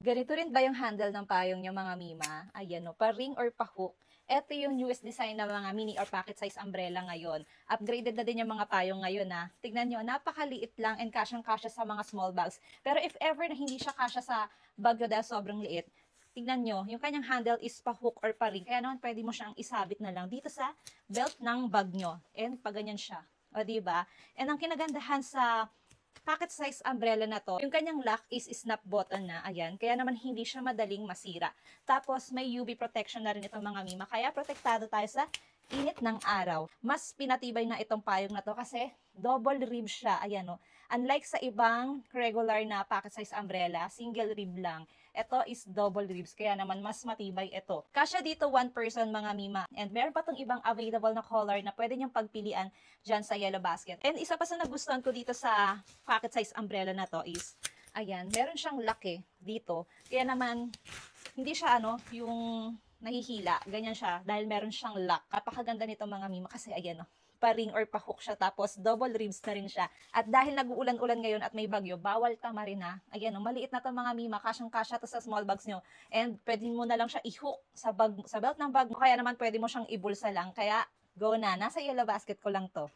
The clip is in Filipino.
Ganito rin ba yung handle ng payong nyo mga mima? Ayan o, pa-ring or pa-hook. Ito yung newest design ng mga mini or pocket size umbrella ngayon. Upgraded na din yung mga payong ngayon ha. Tignan nyo, napakaliit lang and kasyang-kasya sa mga small bags. Pero if ever na hindi siya kasya sa bag nyo dahil sobrang liit, tignan nyo, yung kanyang handle is pa-hook or pa-ring. Kaya naman pwede mo siyang isabit na lang dito sa belt ng bag nyo. And pag ganyan siya. O diba? And ang kinagandahan sa pocket size umbrella na to, yung kanyang lock is snap button na, ayan, kaya naman hindi siya madaling masira. Tapos may UV protection na rin itong mga mima, kaya protektado tayo sa init ng araw. Mas pinatibay na itong payong na to kasi double rib siya, ayan o. Unlike sa ibang regular na pocket size umbrella, single rib lang. Ito is double ribs, kaya naman mas matibay ito. Kasya dito one person mga mima. And meron pa tong ibang available na color na pwede niyong pagpilian dyan sa yellow basket. And isa pa sa nagustuhan ko dito sa pocket size umbrella na to is, ayan, meron siyang lock dito. Kaya naman, hindi siya yung nahihila. Ganyan siya dahil meron siyang lock. Napakaganda nito mga mima kasi ayan pa-ring or pa-hook siya, tapos double ribs na rin siya. At dahil nag-uulan-ulan ngayon at may bagyo, bawal tamarin na. Ayan maliit na to mga mima, kasyang-kasya to sa small bags nyo. And pwede mo na lang siya i-hook sa belt ng bag mo, kaya naman pwede mo siyang ibulsa lang. Kaya go na, nasa yellow basket ko lang to.